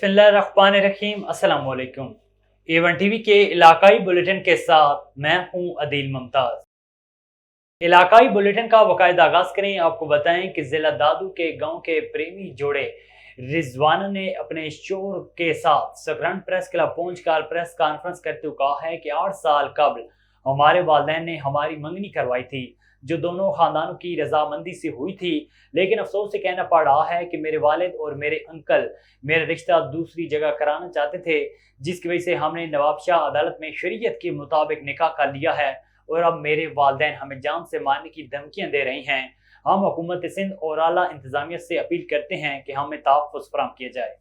बिस्मिल्लाहिर्रहमानिर्रहीम। अस्सलाम वालेकुम। A1 टीवी के इलाकाई बुलेटिन के साथ मैं हूं अदील मुमताज। इलाकाई बुलेटिन का बाकायदा आगाज करें। आपको बताएं कि जिला दादू के गांव के प्रेमी जोड़े रिजवाना ने अपने शोहर के साथ सकरंद प्रेस क्लब पहुंचकर प्रेस कॉन्फ्रेंस करते हुए कहा है कि 8 साल कबल हमारे वालिदैन ने हमारी मंगनी करवाई थी, जो दोनों खानदानों की रजामंदी से हुई थी। लेकिन अफसोस से कहना पड़ रहा है कि मेरे वालिद और मेरे अंकल मेरा रिश्ता दूसरी जगह कराना चाहते थे, जिसकी वजह से हमने नवाब शाह अदालत में शरीयत के मुताबिक निकाह कर लिया है और अब मेरे वालिदैन हमें जान से मारने की धमकियां दे रही हैं। हम हुकूमत सिंध और आला इंतजामिया से अपील करते हैं कि हमें तहफ़्फ़ुज़ फराहम किया जाए।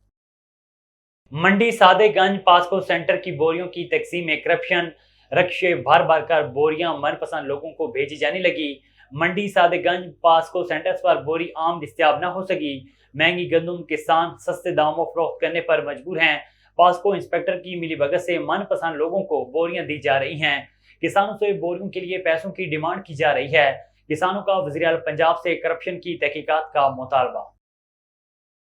मंडी सादेगंज पास्को सेंटर की बोरियों की तकसीम में करप्शन, रक्शे भर भर कर बोरियां मनपसंद लोगों को भेजी जाने लगी। मंडी सादेगंज पास्को सेंटर्स पर बोरी आम दस्तयाब न हो सकी। महंगी गंदम किसान सस्ते दामों फरोख्त करने पर मजबूर हैं। पास्को इंस्पेक्टर की मिलीभगत से मनपसंद लोगों को बोरियां दी जा रही हैं। किसानों से बोरियों के लिए पैसों की डिमांड की जा रही है। किसानों का वज़ीर आला पंजाब से करप्शन की तहकीकात का मुतालबा।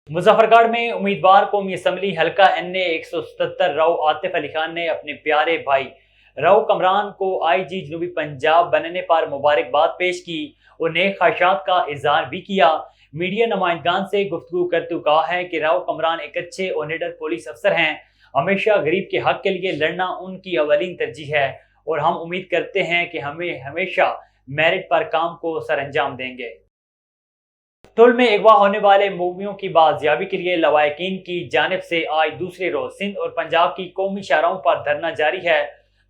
मुजफ्फरगढ़ में उम्मीदवार कौमी असम्बली हल्का NA 177 राव आतिफ अली खान ने अपने प्यारे भाई राव कमरान को IG जनूबी पंजाब बनने पर मुबारकबाद पेश की और नेक ख्वाहिशात का इजहार भी किया। मीडिया नुमाइंदगान से गुफ्तगू करते हुए कहा है कि राव कमरान एक अच्छे और निडर पुलिस अफसर हैं। हमेशा गरीब के हक के लिए लड़ना उनकी अवलीन तरजीह है और हम उम्मीद करते हैं कि हमें हमेशा मेरिट पर काम को सरअंजाम देंगे। तुल में अगवा होने वाले मूवियों की बाजियाबी के लिए लवाहिकीन की जानिब से आज दूसरे रोज सिंध और पंजाब की कौमी शाहराहों पर धरना जारी है।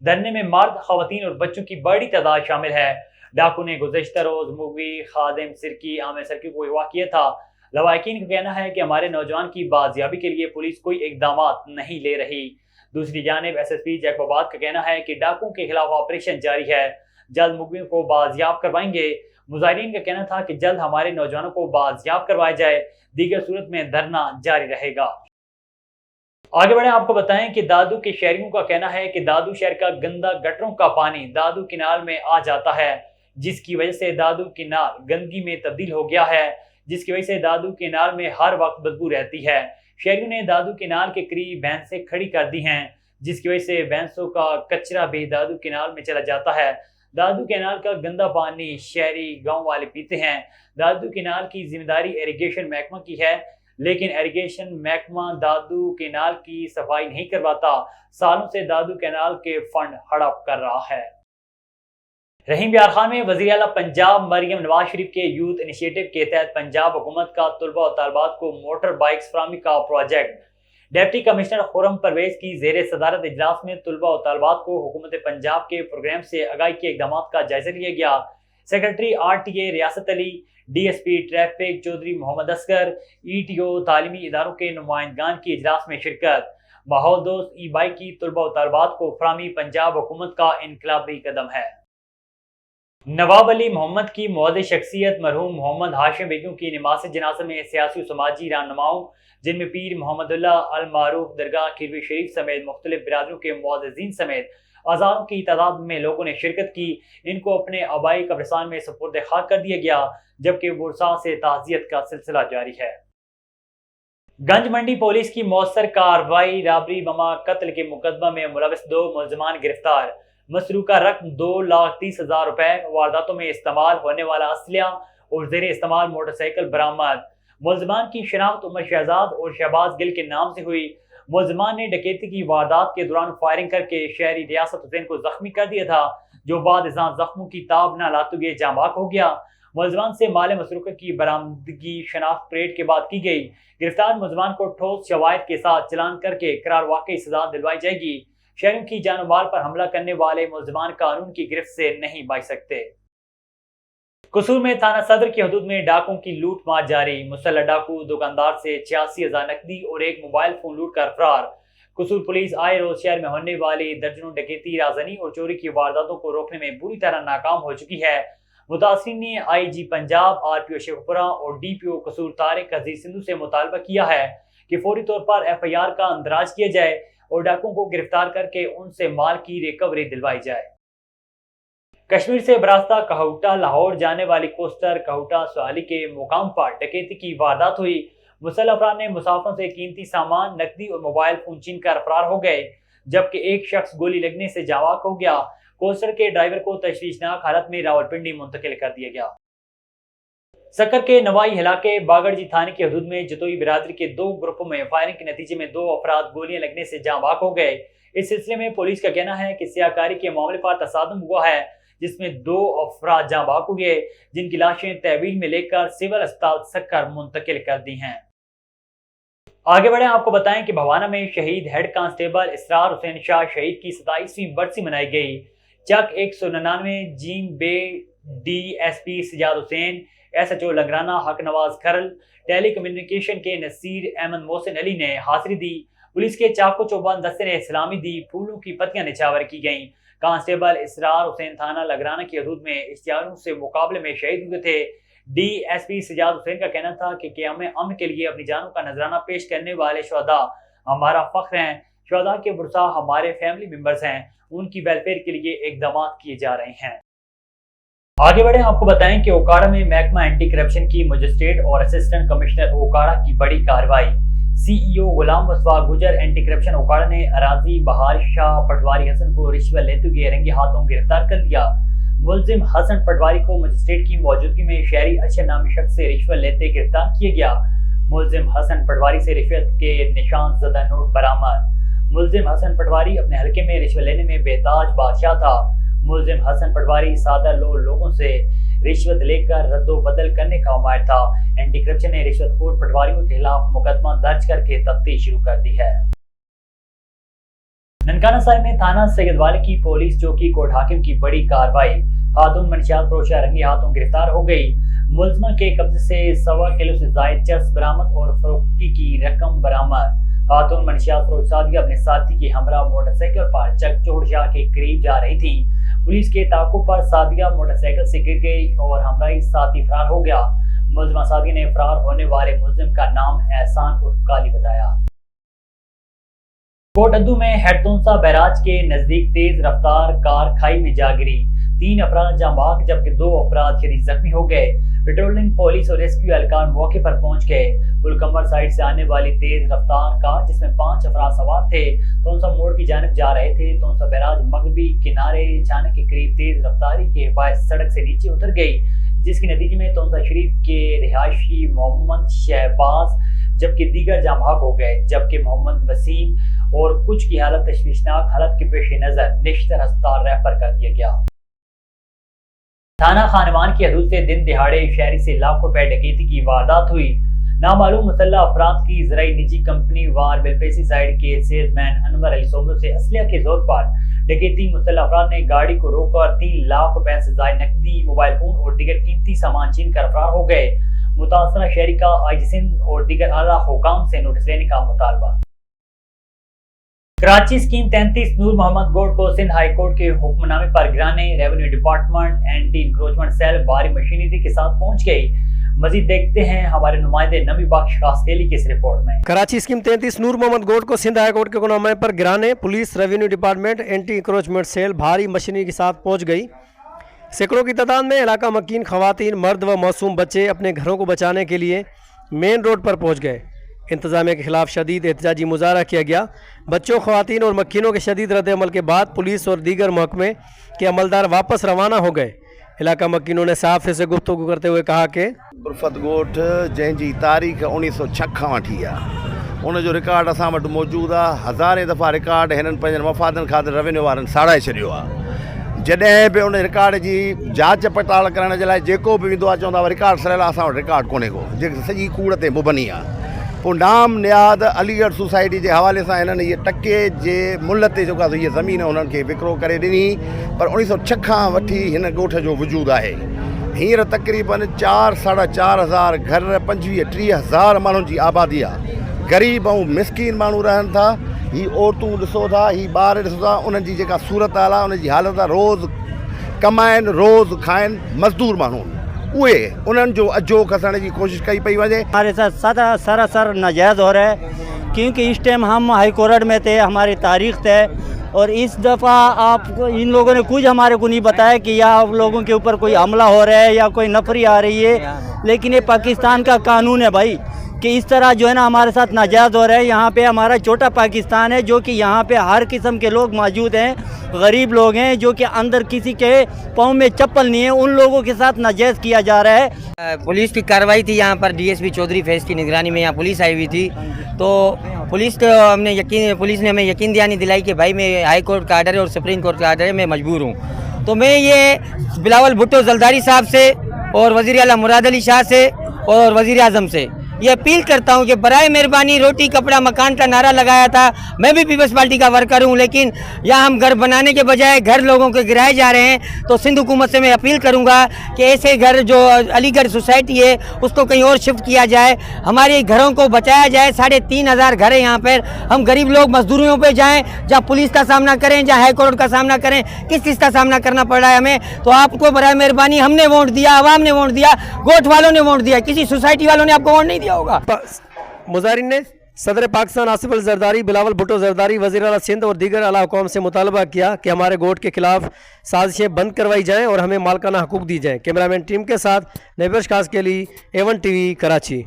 धरने में मर्द, खवातीन और बच्चों की बड़ी तादाद शामिल है। डाकू ने गुज़श्ता रोज मूवी खादिम सिरकी आमिर सिरकी को अगवा किया था। लवाहिकीन का कहना है कि हमारे नौजवान की बाजियाबी के लिए पुलिस कोई इकदाम नहीं ले रही। दूसरी जानिब SSP जैकोबाद का कहना है कि डाकुओं के खिलाफ ऑपरेशन जारी है, जल्द मुकदमे को बाजियाब करवाएंगे। मुजाहिरीन का कहना था कि जल्द हमारे नौजवानों को बाजियाब करवाया जाए, दीगर सूरत में धरना जारी रहेगा। आगे बढ़े, आपको बताएं कि दादू के शहरियों का कहना है कि दादू शहर का गंदा गटरों का पानी दादू किनाल में आ जाता है, जिसकी वजह से दादू किनाल गंदगी में तब्दील हो गया है, जिसकी वजह से दादू किनाल में हर वक्त बदबू रहती है। शहरियों ने दादू किनाल के करीब भैंसें खड़ी कर दी हैं, जिसकी वजह से भैंसों का कचरा भी दादू किनाल में चला जाता है। दादू कैनाल का गंदा पानी शहरी गांव वाले पीते हैं। दादू कैनाल की जिम्मेदारी इरिगेशन महकमा की है, लेकिन इरिगेशन महकमा दादू कैनाल की सफाई नहीं करवाता। सालों से दादू कैनाल के फंड हड़प कर रहा है। रहीम यार खान में वज़ीर आला पंजाब मरियम नवाज शरीफ के यूथ इनिशिएटिव के तहत पंजाब हुकूमत का तलबा और तालबात को मोटर बाइक्स फराहमी का project deputy commissioner Khurram Parvez की जेर सदारत इजलास में तलबा और तालबात को हुकूमत पंजाब के प्रोग्राम से आगाही के इकदाम का जायजा लिया गया। Secretary RTA Riyasat Ali, DSP traffic Chaudhry Mohammad Asghar, ETO तालीमी इदारों के नुमाइंदगान की इजलास में शिरकत। माहौल दोस्त E-बाइक की तलबा और तालबात को फराहमी पंजाब हुकूमत का इनकलाबी कदम है। नवाब अली मोहम्मद की मुअज़्ज़ज़ शख्सियत मरहूम मोहम्मद हाशिम बेगम की नमाज़ जनाज़ा में सियासी और समाजी रहनुमाओं, जिनमें पीर मोहम्मदुल्लाह अल मारूफ दरगाह खिरवी शरीफ समेत मुख्तलिफ बिरादरों के मुअज़्ज़ज़ीन समेत हज़ारों की तादाद में लोगों ने शिरकत की। इनको अपने आबाई कब्रिस्तान में सुपुर्द खाक कर दिया गया, जबकि बुरसा से ताज़ियत का सिलसिला जारी है। गंज मंडी पुलिस की मौसर कार्रवाई, राबरी बमा कत्ल के मुकदमा में मुलविस 2 मुलजमान गिरफ्तार। मसरूका रकम 2,30,000 रुपए, वारदातों में इस्तेमाल होने वाला असलिया और जेर इस्तेमाल मोटरसाइकिल बरामद। मुलजमान की शनाख्त उमर शहजाद और शहबाज गिल के नाम से हुई। मुलजमान ने डकैती की वारदात के दौरान फायरिंग करके शहरी रियासत हुसैन को जख्मी कर दिया था, जो बाद जख्मों की ताब न लाते हुए जांबाक हो गया। मुलजमान से माल मसरूका की बरामदगी शनाख्त परेड के बाद की गई। गिरफ्तार मुलजमान को ठोस शवाहिद के साथ चलान करके करार वाकई सजा दिलवाई जाएगी। शहरों की जान माल पर हमला करने वाले मुलजमान कानून की गिरफ्त से नहीं बच सकते। कसूर में थाना सदर की हदूद में डाकुओं की लूट मार जारी। मुसल्लह डाकू दुकानदार से 86,000 नकदी और एक मोबाइल फोन लूट कर फरार। कसूर पुलिस आए रोज शहर में होने वाली दर्जनों डकैती, राजनी और चोरी की वारदातों को रोकने में बुरी तरह नाकाम हो चुकी है। मुतासिरीन ने IG पंजाब, RPO शेखपुरा और DPO कसूर तारिक अजीज सिंधु से मुतालबा किया है कि फौरी तौर पर FIR का अंदराज किया जाए और डाकुओं को गिरफ्तार करके उनसे माल की रिकवरी दिलवाई जाए। कश्मीर से बरास्ता कहौटा लाहौर जाने वाली कोस्टर कहौटा सुहाली के मुकाम पर डकैती की वारदात हुई। مسلح افراد نے مسافروں سے قیمتی سامان، نقدی اور موبائل فون چھین کر فرار ہو گئے، جبکہ ایک شخص گولی لگنے سے جاں بحق ہو گیا۔ کوسٹر کے ڈرائیور کو تشویشناک حالت میں راولپنڈی منتقل کر دیا گیا۔ سکر کے نوائی علاقے باگڑجی تھانے کی حدود میں جتوئی برادری کے 2 گروپوں میں فائرنگ کے نتیجے میں 2 افراد گولیاں لگنے سے جاں بحق ہو گئے۔ اس سلسلے میں پولیس کا کہنا ہے کہ سیاہ کاری کے معاملے پر تصادم ہوا ہے، جس میں 2 افراد جاں بحق ہوئے، جن کی لاشیں تحویل میں لے کر سول اسپتال سکر منتقل کر دی ہیں۔ آگے بڑھیں، آپ کو بتائیں کہ بھوانہ میں شہید ہیڈ کانسٹیبل اسرار حسین شاہ شہید کی 27ویں برسی منائی گئی۔ چک 199 جیم بے ڈی ایس پی سجاد حسین، ایس ایچ او لنگرانہ حق نواز کھرل، ٹیلی کمیونیکیشن کے نصیر احمد محسن علی نے حاضری دی۔ پولیس کے چاقو چوبند دستے نے سلامی دی، پھولوں کی پتیاں نچھاور کی گئیں۔ کانسٹیبل اسرار حسین تھانہ لنگرانہ کی حدود میں اشتہاریوں سے مقابلے میں شہید ہوئے تھے۔ ڈی ایس پی سجاد حسین کا کہنا تھا کہ قیام امن کے لیے اپنی جانوں کا نذرانہ پیش کرنے والے شہداء ہمارا فخر ہیں۔ شہداء کے ورثاء ہمارے فیملی ممبرز ہیں، ان کی ویلفیئر کے لیے اقدامات کیے جا رہے ہیں۔ آگے بڑھیں، آپ کو بتائیں کہ اوکاڑا میں محکمہ اینٹی کرپشن کی مجسٹریٹ اور اسسٹنٹ کمشنر اوکاڑا کی بڑی کارروائی۔ سی ای او غلام مصطفیٰ گجر اینٹی کرپشن اوکاڑا نے اراضی بہار شاہ پٹواری حسن کو رشوت لیتے ہوئے رنگے ہاتھوں گرفتار کر لیا۔ ملزم حسن پٹواری کو مجسٹریٹ کی موجودگی میں شہری اشر نامی شخص سے رشوت لیتے گرفتار کیا گیا۔ ملزم حسن پٹواری سے رشوت کے نشان زدہ نوٹ برآمد۔ ملزم حسن پٹواری اپنے حلقے میں رشوت لینے میں بے تاج بادشاہ تھا۔ ملزم حسن پٹواری سادہ لوگوں سے رشوت لے کر رد و بدل کرنے کا ماہر تھا۔ اینٹی کرپشن نے رشوت خور پٹواریوں کے خلاف مقدمہ درج کر کے تفتیش شروع کر دی ہے۔ ننکانہ صاحب میں تھانہ سید والے کی پولیس چوکی کوٹ حاکم کی بڑی کارروائی۔ خاتون منشیات فروشہ رنگی ہاتھوں گرفتار ہو گئی۔ ملزمہ کے قبضے سے 1.25 کلو سے زائد چرس برآمد اور فروختی کی رقم برآمد۔ خاتون منشیات فروش سادیہ اپنے ساتھی کے ہمراہ موٹر سائیکل پر چک چوڑ شاہ کے قریب جا رہی تھی۔ پولیس کے تعاقب پر سادیہ موٹر سائیکل سے گر گئی اور ہمراہی ساتھی فرار ہو گیا۔ ملزمہ سادیہ نے فرار ہونے والے ملزم کا نام احسان عرف کالی بتایا۔ کوٹ ادو میں ہیڈتونسا بیراج کے نزدیک تیز رفتار کار کھائی میں جا گری، 3 افراد جاں بحق جبکہ 2 افراد شدید زخمی ہو گئے۔ پیٹرولنگ پولیس اور ریسکیو اہلکار موقع پر پہنچ گئے۔ پلکمر سائیڈ سے آنے والی تیز رفتار کار جس میں 5 افراد سوار تھے تونسا موڑ کی جانب جا رہے تھے۔ تونسا بیراج مغربی کنارے چھانے کے قریب تیز رفتاری کے باعث سڑک سے نیچے اتر گئی، جس کے نتیجے میں تونسا شریف کے رہائشی محمد شہباز جبکہ دیگر جاں بحق ہو گئے، جبکہ محمد وسیم اور کچھ کی حالت تشویشناک حالت کے پیش نظر نشتر ہسپتال ریفر کر دیا گیا۔ تھانہ خانوان کی حدود سے دن دہاڑے شہری سے لاکھوں روپے ڈکیتی کی واردات ہوئی۔ نامعلوم مسلح افراد کی زرعی نجی کمپنی وار بلپیسی سائیڈ کے سیلز مین انور علی سومرو سے اسلحہ کے زور پر ڈکیتی۔ مسلح افراد نے گاڑی کو روک کر 3 لاکھ روپے سے زائد نقدی، موبائل فون اور دیگر قیمتی سامان چھین کر فرار ہو گئے۔ متاثرہ شہری کا آئی جی سندھ اور دیگر اعلیٰ حکام سے نوٹس لینے کا مطالبہ۔ کراچی اسکیم 33 نور محمد گوڈ کو سندھ ہائی کورٹ کے حکم نامے پر گرانے revenue department anti encroachment cell بھاری مشینری کے ساتھ پہنچ گئی۔ مزید دیکھتے ہیں ہمارے نمائندے نبی بخش خاصکیلی کی اس رپورٹ میں۔ کراچی اسکیم 33 نور محمد گوڈ کو سندھ ہائی کورٹ کے حکم نامے پر گرانے police revenue department anti encroachment cell بھاری مشینری کے ساتھ پہنچ گئی۔ سینکڑوں کی تعداد میں علاقہ مکین خواتین، مرد و معصوم بچے اپنے گھروں کو بچانے کے لیے مین روڈ پر پہنچ گئے۔ انتظامیہ کے خلاف شدید احتجاجی مظاہرہ کیا گیا۔ بچوں، خواتین اور مکینوں کے شدید رد عمل کے بعد پولیس اور دیگر محکمے کے عملدار واپس روانہ ہو گئے۔ علاقہ مکینوں نے صحافی سے گفتگو کرتے ہوئے کہا کہ عرفت ڳوٺ جن کی تاریخ 1906 کھاں وٹھی आहे، ان جو ریکارڈ اساں وٹि موجود आहे۔ ہزاریں دفعہ ریکارڈ ہنن پنجن مفادن خاطر ریونیو وارن ساڑائے چھڏیو आहे۔ جڏहिं بि ان ریکارڈ جی جانچ پڑتال کरण जे लाइ जेको बि वेंदो आहे चवंदा हुआ ریکارڈ सड़ियल आहे, असां वटि ریکارڈ कोन्हे को, जेकी सॼी कूड़ ते मुबनी आहे। पोइ नाम नियाद अलीगढ़ सोसाइटी जे हवाले सां हिननि इहे टके जे मुल्ह ते जेका इहा ज़मीन हुननि खे विकिरो करे ॾिनी, पर 1906 खां वठी हिन ॻोठ जो वजूद आहे। हींअर तक़रीबन 4-4.5 हज़ार घर, 25-30 हज़ार माण्हुनि जी आबादी आहे। ग़रीब ऐं मिसकीन माण्हू रहनि था। ही औरतूं ॾिसो था, ही ॿार ॾिसो था, उन्हनि जी जेका सूरत हाल आहे, उनजी हालत आहे, रोज़ कमाइनि रोज़ खाइनि, मज़दूर माण्हू उहे उन्हनि जो अजो खसण की कोशिश कई पई वजे। हमारे साथ सरासर नाजायज़ हो रहा है, क्योंकि इस टाइम हम हाई कोर्ट में थे, हमारी तारीख थे, और इस दफ़ा आप इन लोगों ने कुछ हमारे को नहीं बताया कि या आप लोगों के ऊपर कोई हमला हो रहा है या कोई नफरी आ रही है। लेकिन ये पाकिस्तान का कानून है भाई, कि इस तरह जो है ना हमारे साथ नाजायज़ हो रहा है। यहाँ पे हमारा छोटा पाकिस्तान है, जो कि यहाँ पे हर किस्म के लोग मौजूद हैं, गरीब लोग हैं, जो कि अंदर किसी के पाँव में चप्पल नहीं है, उन लोगों के साथ नाजायज़ किया जा रहा है। पुलिस की कार्रवाई थी यहाँ पर, डीएसपी चौधरी फैज़ की निगरानी में यहाँ पुलिस आई हुई थी। तो पुलिस ने हमें यकीन दहानी दिलाई कि भाई मैं हाई कोर्ट का आर्डर है और सुप्रीम कोर्ट का आर्डर है, मैं मजबूर हूँ। तो मैं ये बिलावल भुट्टो जरदारी साहब से और वज़ीर आला मुराद अली शाह से और वज़ीर आज़म से ये अपील करता हूँ कि बराए मेहरबानी, रोटी कपड़ा मकान का नारा लगाया था। मैं भी पीपल्स पार्टी का वर्कर हूँ, लेकिन यहाँ हम घर बनाने के बजाय घर लोगों के गिराए जा रहे हैं। तो सिंध हुकूमत से मैं अपील करूँगा कि ऐसे घर जो अलीगढ़ सोसाइटी है उसको कहीं और शिफ्ट किया जाए, हमारे घरों को बचाया जाए। 3,500 घर है यहाँ पर, हम गरीब लोग मजदूरियों पर जाएँ, जहाँ पुलिस का सामना करें, जहाँ हाई कोर्ट का सामना करें, किस चीज़ का सामना करना पड़ रहा है हमें। तो आपको बराए मेहरबानी, हमने वोट दिया, आवाम ने वोट दिया, गोट वालों ने वोट दिया, किसी सोसाइटी वालों ने आपको वोट नहीं दिया होगा। मुजाहिरीन ने सदर पाकिस्तान आसिफ अल जरदारी, बिलावल भुट्टो जरदारी, वज़ीर आला सिंध और दीगर आला हुकाम से मुतालबा किया कि हमारे गोट के खिलाफ साजिशें बंद करवाई जाएँ और हमें मालकाना हकूक दी जाएँ। कैमरामैन टीम के साथ नबीश खास के लिए A1 TV कराची।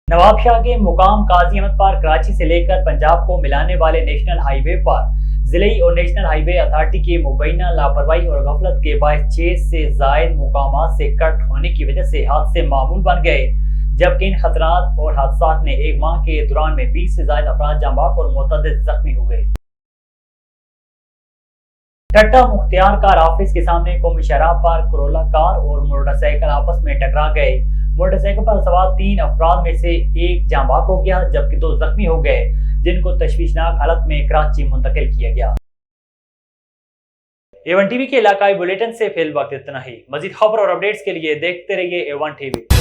नवाब शाह के मुकाम काजी अहमद पार्क कराची से लेकर पंजाब को मिलाने वाले नेशनल हाईवे पर जिले और नेशनल हाईवे अथॉरिटी की मुबैना लापरवाही और गफलत के बायस 6 से जायद मुकामात से कट होने की वजह से हादसे मामूल बन गए, जबकि इन खतरात और हादसात ने एक माह के दौरान में 20 से ज्यादा अफराद जाँ बाक और मुतअद्दिद जख्मी हो गए। टट्टा मुख्तियार कार ऑफिस के सामने कौमी शराब पर करोला कार और मोटरसाइकिल आपस में टकरा गए। मोटरसाइकिल पर सवार 3 अफराद में से एक जाँ बाक हो गया, जबकि 2 जख्मी हो गए, जिनको तशवीशनाक हालत में कराची मुंतकिल किया गया। A1 TV के इलाकाई बुलेटिन से फिल वक्त इतना ही। मजीद खबर और अपडेट्स के लिए देखते रहिए A1 TV।